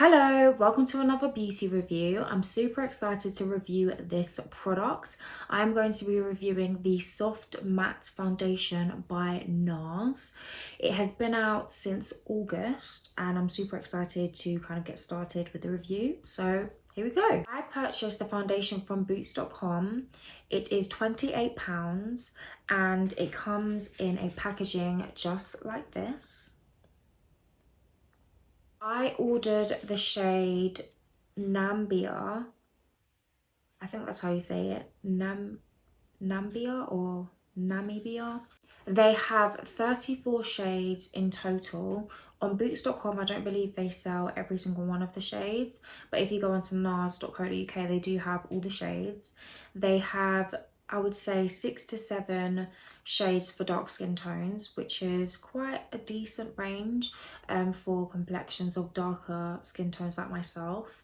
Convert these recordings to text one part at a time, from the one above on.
Hello, welcome to another beauty review. I'm super excited to review this product. I'm going to be reviewing the Soft Matte Foundation by NARS. It has been out since August and I'm super excited to kind of get started with the review. So here we go. I purchased the foundation from boots.com. It is £28 and it comes in a packaging just like this. I ordered the shade Namibia. I think that's how you say it. Namibia or Namibia. They have 34 shades in total. On boots.com, I don't believe they sell every single one of the shades. But if you go onto nars.co.uk, they do have all the shades. They have, I would say, 6 to 7 shades for dark skin tones, which is quite a decent range for complexions of darker skin tones like myself.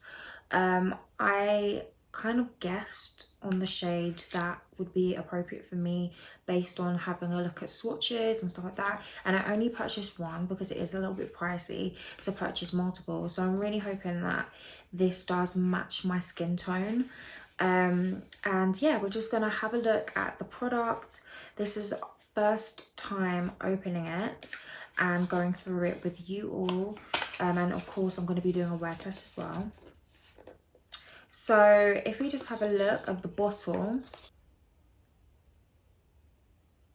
I kind of guessed on the shade that would be appropriate for me based on having a look at swatches and stuff like that, and I only purchased one because it is a little bit pricey to purchase multiple, so I'm really hoping that this does match my skin tone. And yeah, we're just gonna have a look at the product. This is first time opening it and going through it with you all, and of course I'm going to be doing a wear test as well. So if we just have a look at the bottle,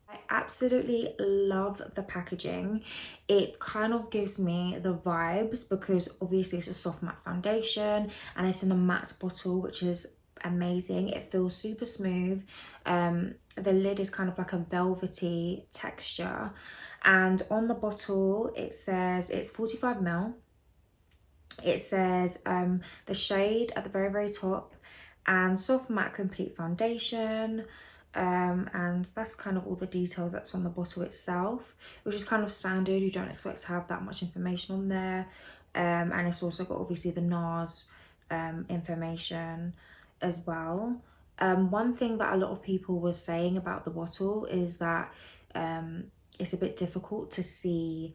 I absolutely love the packaging. It kind of gives me the vibes because obviously it's a soft matte foundation and it's in a matte bottle, which is amazing. It feels super smooth. The lid is kind of like a velvety texture, and on the bottle it says it's 45ml. It says the shade at the very top and soft matte complete foundation, and that's kind of all the details that's on the bottle itself, which is kind of standard. You don't expect to have that much information on there, and it's also got obviously the NARS information as well. One thing that a lot of people were saying about the bottle is that it's a bit difficult to see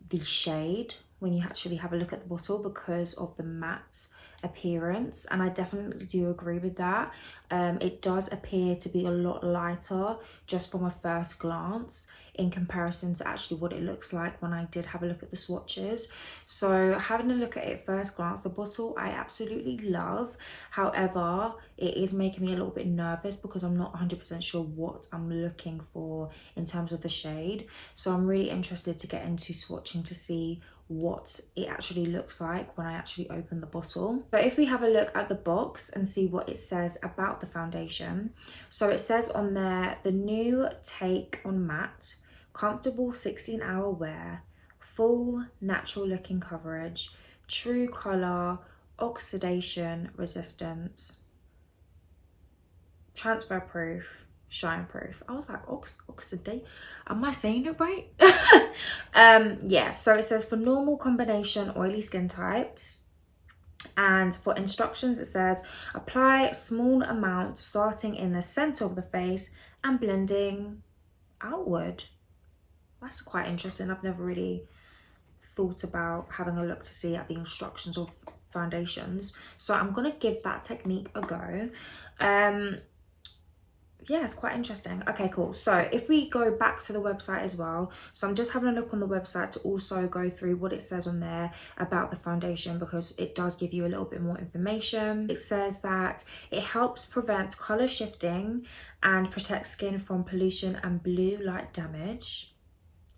the shade when you actually have a look at the bottle because of the matte appearance, and I definitely do agree with that. It does appear to be a lot lighter just from a first glance in comparison to actually what it looks like when I did have a look at the swatches. So having a look at it first glance, the bottle I absolutely love. However, it is making me a little bit nervous because I'm not 100% sure what I'm looking for in terms of the shade. So I'm really interested to get into swatching to see what it actually looks like when I actually open the bottle. So if we have a look at the box and see what it says about the foundation. So it says on there, the new take on matte, comfortable 16-hour wear, full natural looking coverage, true color, oxidation resistance, transfer proof, shine proof. I was like, oxidate, am I saying it right? Yeah, so it says for normal combination oily skin types, and for instructions it says apply small amount starting in the center of the face and blending outward. That's quite interesting. I've never really thought about having a look to see at the instructions of foundations, so I'm gonna give that technique a go. Yeah, it's quite interesting. Okay, cool. So if we go back to the website as well, so I'm just having a look on the website to also go through what it says on there about the foundation, because it does give you a little bit more information. It says that it helps prevent color shifting and protect skin from pollution and blue light damage.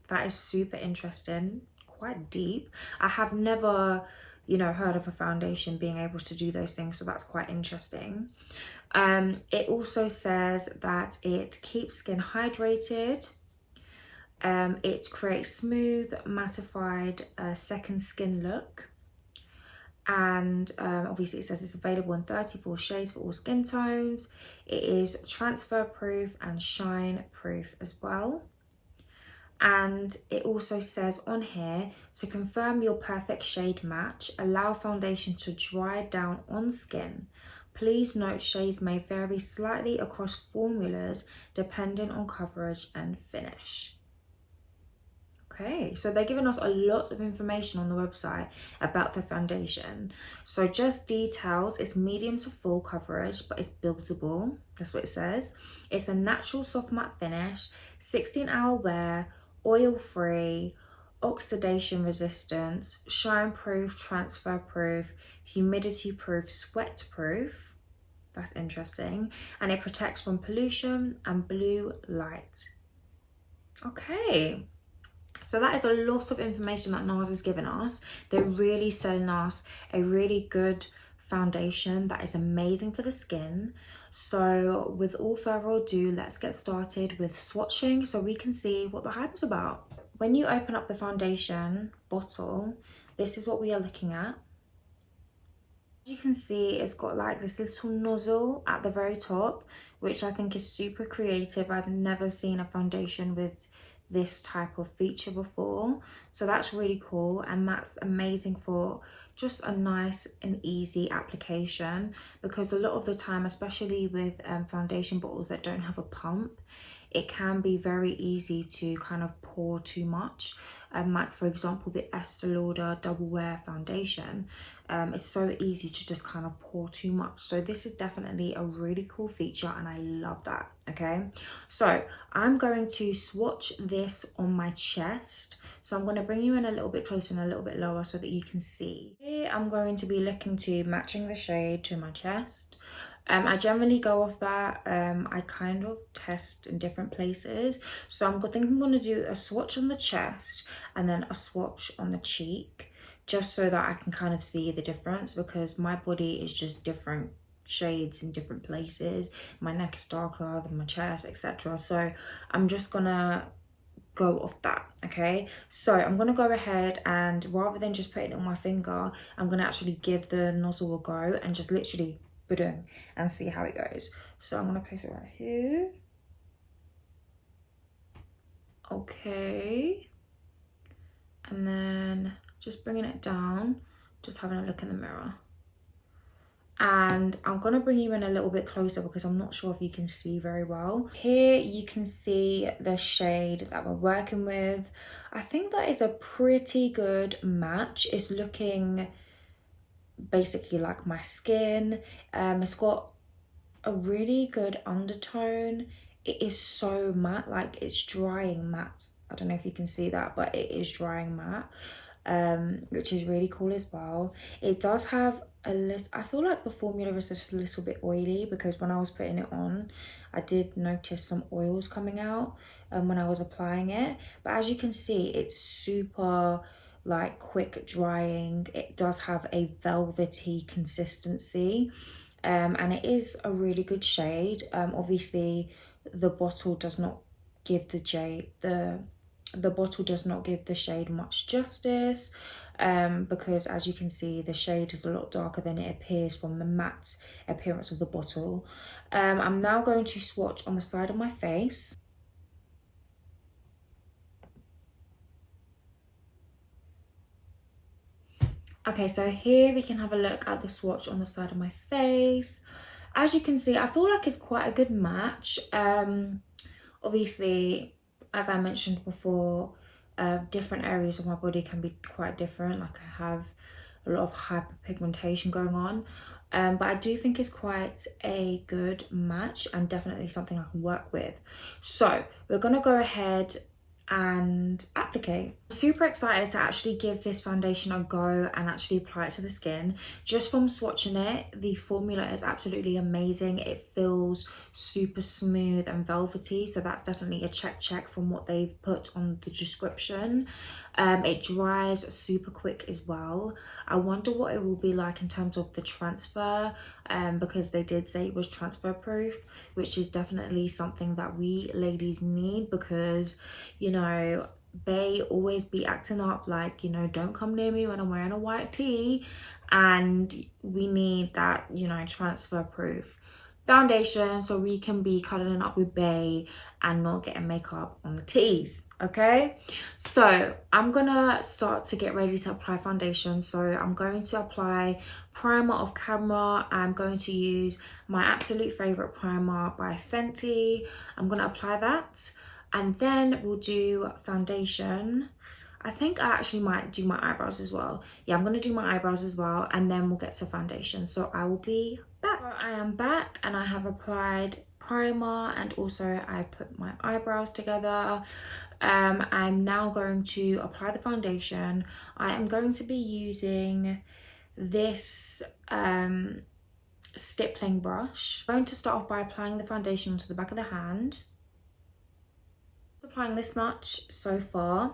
That is super interesting, quite deep. I have never, you know, heard of a foundation being able to do those things, so that's quite interesting. It also says that it keeps skin hydrated. It creates smooth, mattified second skin look. And obviously it says it's available in 34 shades for all skin tones. It is transfer proof and shine proof as well. And it also says on here, to confirm your perfect shade match, allow foundation to dry down on skin. Please note shades may vary slightly across formulas depending on coverage and finish. Okay, so they're giving us a lot of information on the website about the foundation. So just details, it's medium to full coverage, but it's buildable. That's what it says. It's a natural soft matte finish, 16-hour wear, oil-free, oxidation resistance, shine proof, transfer proof, humidity proof, sweat proof. That's interesting. And it protects from pollution and blue light. Okay. So that is a lot of information that NARS has given us. They're really selling us a really good foundation that is amazing for the skin. So with all further ado, let's get started with swatching so we can see what the hype is about. When you open up the foundation bottle, this is what we are looking at. You can see it's got like this little nozzle at the very top, which I think is super creative. I've never seen a foundation with this type of feature before, so that's really cool, and that's amazing for just a nice and easy application, because a lot of the time, especially with foundation bottles that don't have a pump, it can be very easy to kind of pour too much. Like for example, the Estee Lauder Doublewear foundation, it's so easy to just kind of pour too much. So this is definitely a really cool feature and I love that, okay? So I'm going to swatch this on my chest. So I'm going to bring you in a little bit closer and a little bit lower so that you can see. Here I'm going to be looking to matching the shade to my chest. I generally go off that. I kind of test in different places. So I'm thinking I'm going to do a swatch on the chest and then a swatch on the cheek, just so that I can kind of see the difference, because my body is just different shades in different places. My neck is darker than my chest, etc. So I'm just gonna go off that, okay? So I'm gonna go ahead and rather than just putting it on my finger, I'm gonna actually give the nozzle a go and just literally boom and see how it goes. So I'm gonna place it right here. Okay, and then just bringing it down, just having a look in the mirror. And I'm gonna bring you in a little bit closer because I'm not sure if you can see very well. Here you can see the shade that we're working with. I think that is a pretty good match. It's looking basically like my skin. It's got a really good undertone. It is so matte, like it's drying matte. I don't know if you can see that, but it is drying matte, which is really cool as well. It does have a little, I feel like the formula is just a little bit oily, because when I was putting it on, I did notice some oils coming out when I was applying it. But as you can see, it's super like quick drying. It does have a velvety consistency, and it is a really good shade. Obviously the bottle does not give the bottle does not give the shade much justice, because as you can see, the shade is a lot darker than it appears from the matte appearance of the bottle. I'm now going to swatch on the side of my face. Okay, so here we can have a look at the swatch on the side of my face. As you can see, I feel like it's quite a good match. Obviously, as I mentioned before, different areas of my body can be quite different. Like I have a lot of hyperpigmentation going on, but I do think it's quite a good match and definitely something I can work with. So we're gonna go ahead and applicate. Super excited to actually give this foundation a go and actually apply it to the skin. Just from swatching it, the formula is absolutely amazing. It feels super smooth and velvety, so that's definitely a check from what they've put on the description. It dries super quick as well. I wonder what it will be like in terms of the transfer, because they did say it was transfer proof, which is definitely something that we ladies need, because you know, they always be acting up like, you know, don't come near me when I'm wearing a white tee, and we need that, you know, transfer proof foundation so we can be cuddling up with bae and not getting makeup on the tees, okay? So I'm gonna start to get ready to apply foundation. So I'm going to apply primer off camera. I'm going to use my absolute favorite primer by Fenty. I'm gonna apply that, and then we'll do foundation. I think I actually might do my eyebrows as well. Yeah, I'm gonna do my eyebrows as well, and then we'll get to foundation. So I will be back. So I am back, and I have applied primer, and also I put my eyebrows together. I'm now going to apply the foundation. I am going to be using this stippling brush. I'm going to start off by applying the foundation onto the back of the hand. I'm applying this much so far,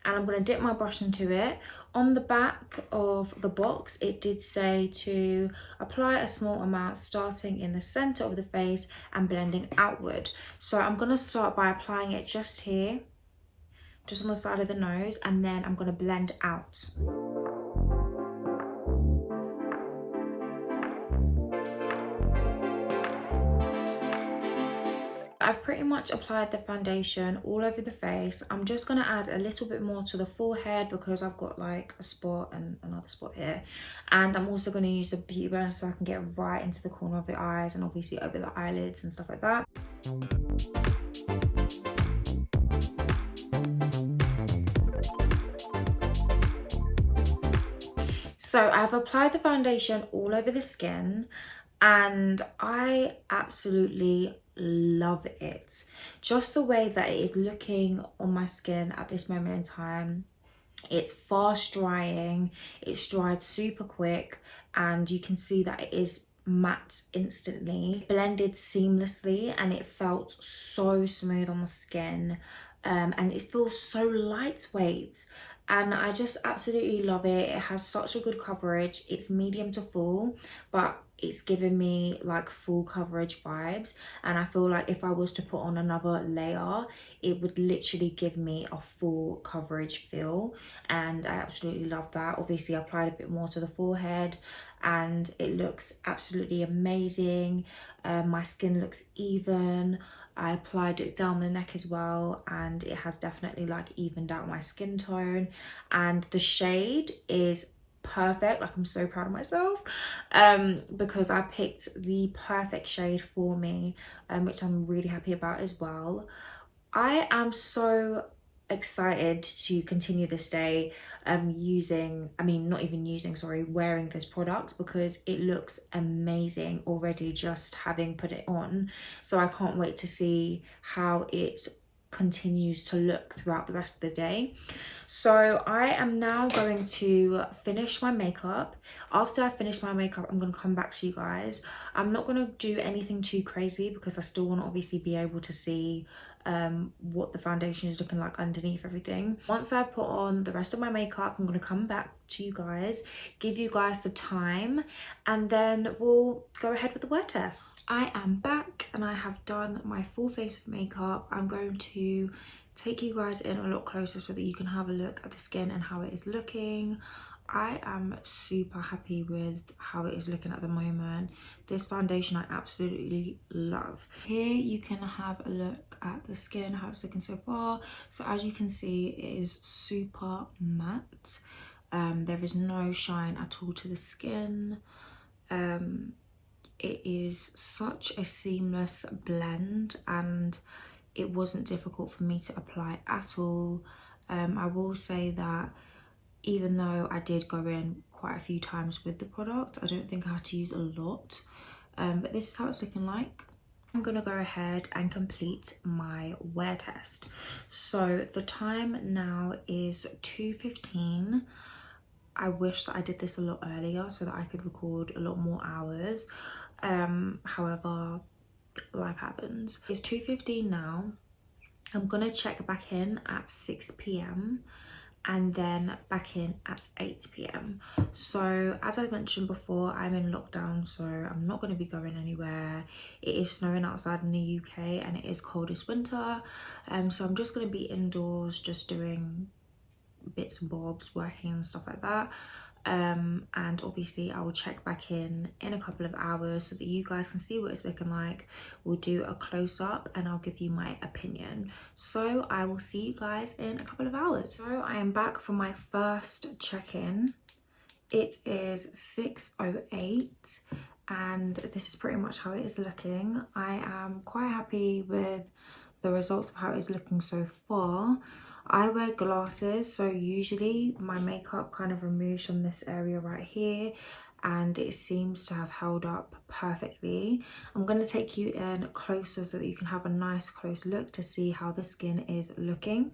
and I'm going to dip my brush into it. On the back of the box, it did say to apply a small amount starting in the center of the face and blending outward. So I'm going to start by applying it just here, just on the side of the nose, and then I'm going to blend out. I've pretty much applied the foundation all over the face. I'm just going to add a little bit more to the forehead because I've got like a spot and another spot here. And I'm also going to use a beauty blender so I can get right into the corner of the eyes and obviously over the eyelids and stuff like that. So I've applied the foundation all over the skin, and I absolutely love it. Just the way that it is looking on my skin at this moment in time. It's fast drying, it's dried super quick, and you can see that it is matte instantly, blended seamlessly, and it felt so smooth on the skin, and it feels so lightweight. And I just absolutely love it. It has such a good coverage. It's medium to full, but it's giving me like full coverage vibes. And I feel like if I was to put on another layer, it would literally give me a full coverage feel. And I absolutely love that. Obviously, I applied a bit more to the forehead and it looks absolutely amazing. My skin looks even. I applied it down the neck as well, and it has definitely like evened out my skin tone, and the shade is perfect. Like, I'm so proud of myself because I picked the perfect shade for me, which I'm really happy about as well. I am so excited to continue this day wearing this product because it looks amazing already just having put it on. So I can't wait to see how it continues to look throughout the rest of the day. So I am now going to finish my makeup. After I finish my makeup, I'm going to come back to you guys. I'm not going to do anything too crazy because I still want to obviously be able to see what the foundation is looking like underneath everything. Once I put on the rest of my makeup, I'm going to come back to you guys, give you guys the time, and then we'll go ahead with the wear test. I am back and I have done my full face of makeup. I'm going to take you guys in a lot closer so that you can have a look at the skin and how it is looking. I am super happy with how it is looking at the moment. This foundation I absolutely love. Here you can have a look at the skin, how it's looking so far. So as you can see, it is super matte. There is no shine at all to the skin. It is such a seamless blend, and it wasn't difficult for me to apply at all. I will say that even though I did go in quite a few times with the product, I don't think I had to use a lot, but this is how it's looking like. I'm gonna go ahead and complete my wear test. So the time now is 2:15. I wish that I did this a lot earlier so that I could record a lot more hours. However, life happens. It's 2:15 now. I'm gonna check back in at 6 p.m. and then back in at 8 p.m. So as I mentioned before, I'm in lockdown, so I'm not going to be going anywhere. It is snowing outside in the UK and it is cold as winter, so I'm just going to be indoors just doing bits and bobs, working and stuff like that. And obviously I will check back in a couple of hours so that you guys can see what it's looking like. We'll do a close-up and I'll give you my opinion. So I will see you guys in a couple of hours. So I am back for my first check-in. It is 6:08 and this is pretty much how it is looking. I am quite happy with the results of how it is looking so far. I wear glasses, so usually my makeup kind of removes from this area right here, and it seems to have held up perfectly. I'm going to take you in closer so that you can have a nice close look to see how the skin is looking.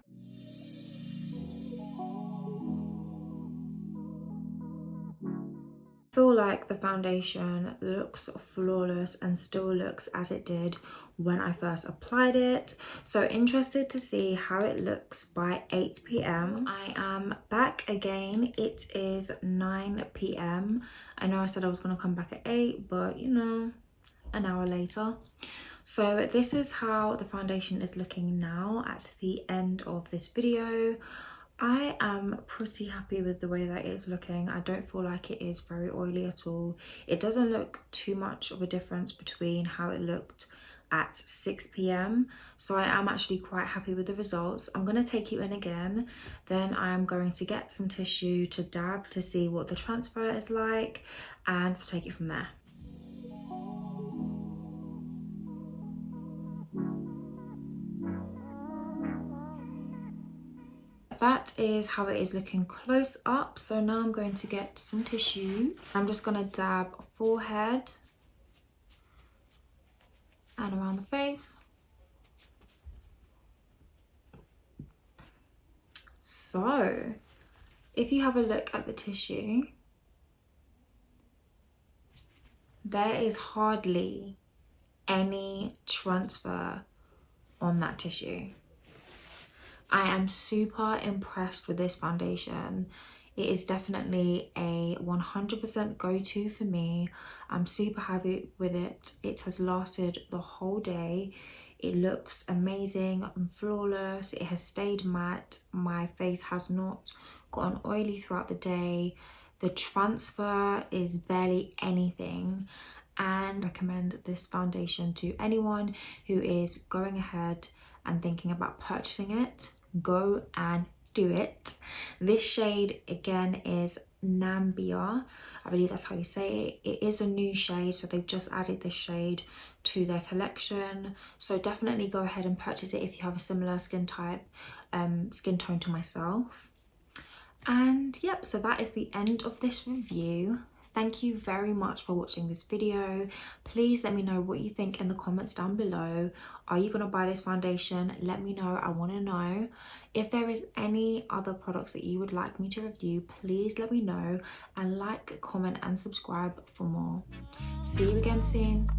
I feel like the foundation looks flawless and still looks as it did when I first applied it. So interested to see how it looks by 8 p.m. I am back again. It is 9 p.m. I know I said I was going to come back at 8, but you know, an hour later. So this is how the foundation is looking now at the end of this video. I am pretty happy with the way that it is looking. I don't feel like it is very oily at all. It doesn't look too much of a difference between how it looked at 6 p.m. So I am actually quite happy with the results. I'm going to take you in again. Then I am going to get some tissue to dab to see what the transfer is like, and we'll take it from there. That is how it is looking close up. So now I'm going to get some tissue. I'm just going to dab forehead and around the face. So if you have a look at the tissue, there is hardly any transfer on that tissue. I am super impressed with this foundation. It is definitely a 100% go-to for me. I'm super happy with it. It has lasted the whole day. It looks amazing and flawless. It has stayed matte. My face has not gotten oily throughout the day. The transfer is barely anything. And I recommend this foundation to anyone who is going ahead and thinking about purchasing it. Go and do it. This shade again is Namibia. I believe that's how you say it. It is a new shade, so they've just added this shade to their collection. So definitely go ahead and purchase it if you have a similar skin type, skin tone to myself. And yep, so that is the end of this review. Thank you very much for watching this video. Please let me know what you think in the comments down below. Are you going to buy this foundation? Let me know. I want to know. If there is any other products that you would like me to review, please let me know, and like, comment and subscribe for more. See you again soon.